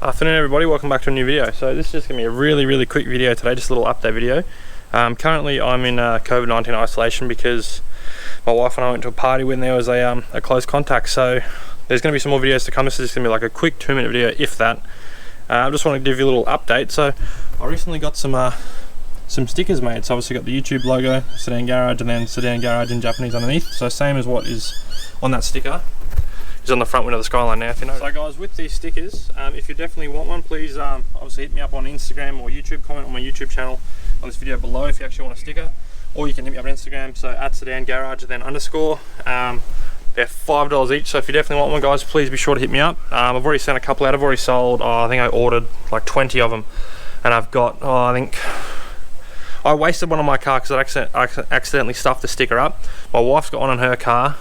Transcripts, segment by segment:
Afternoon everybody, welcome back to a new video. So this is just going to be a really quick video today, just a little update video. Currently I'm in COVID-19 isolation because my wife and I went to a party when there was a close contact. So there's going to be some more videos to come. This is going to be like a quick 2-minute video, if that. I just want to give you a little update. So I recently got some stickers made. So obviously got the YouTube logo, SedanGarage, and then SedanGarage in Japanese underneath. So same as what is on that sticker is on the front window of the Skyline now, if you know. So guys, with these stickers, if you definitely want one, please obviously hit me up on Instagram or YouTube, comment on my YouTube channel on this video below if you actually want a sticker, or you can hit me up on Instagram, so at SedanGarage and then underscore. They're $5 each, so if you definitely want one, guys, please be sure to hit me up. I've already sent a couple out. I've already sold, I think I ordered like 20 of them, and I've got, I think I wasted one on my car because I accidentally stuffed the sticker up. My wife's got one on her car.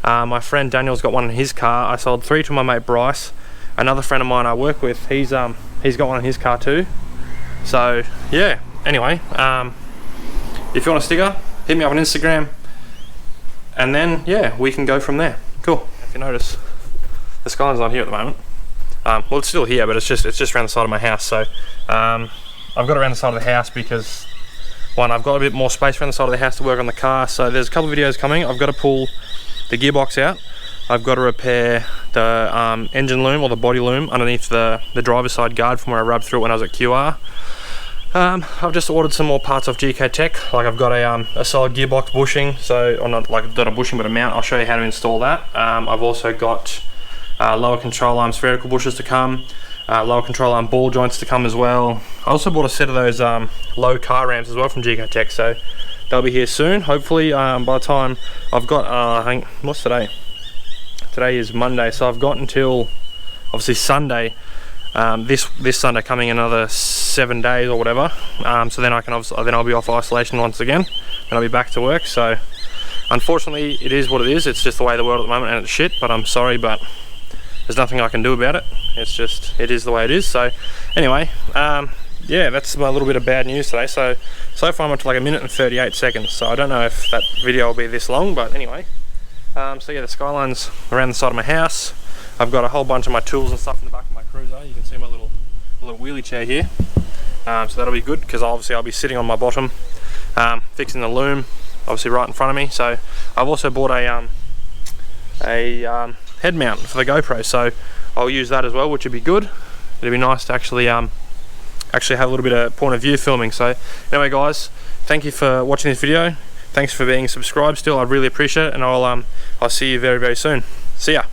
My friend Daniel's got one in his car. I sold 3 to my mate Bryce. Another friend of mine I work with, he's got one in his car too. So yeah, anyway, if you want a sticker, hit me up on Instagram, and then yeah, we can go from there. Cool. If you notice, the Skyline's not here at the moment. Well, it's still here, but it's just around the side of my house. So I've got it around the side of the house because, one, I've got a bit more space around the side of the house to work on the car. So there's a couple of videos coming. I've got to pull the gearbox out. I've got to repair the engine loom, or the body loom, underneath the driver's side guard from where I rubbed through it when I was at QR. I've just ordered some more parts off GK Tech. Like I've got a solid gearbox bushing, or not a bushing but a mount. I'll show you how to install that. I've also got lower control arms spherical bushers to come, lower control arm ball joints to come as well. I also bought a set of those low car ramps as well from GK Tech, so they'll be here soon. Hopefully by the time I've got, I think, what's today? Today is Monday, so I've got until obviously Sunday, this Sunday coming, another 7 days or whatever. So then then I'll be off isolation once again, and I'll be back to work. So unfortunately, it is what it is. It's just the way of the world at the moment, and it's shit. But I'm sorry, but there's nothing I can do about it. It is the way it is. So anyway, yeah, that's my little bit of bad news today. So far I'm up to like 1 minute and 38 seconds. So I don't know if that video will be this long, but anyway. So yeah, the Skyline's around the side of my house. I've got a whole bunch of my tools and stuff in the back of my cruiser. You can see my little wheelie chair here. So that'll be good because obviously I'll be sitting on my bottom, fixing the loom, obviously right in front of me. So I've also bought a head mount for the GoPro, so I'll use that as well, which would be good. It'd be nice to actually have a little bit of point of view filming. So anyway guys, thank you for watching this video. Thanks for being subscribed still, I really appreciate it, and I'll see you very soon. See ya.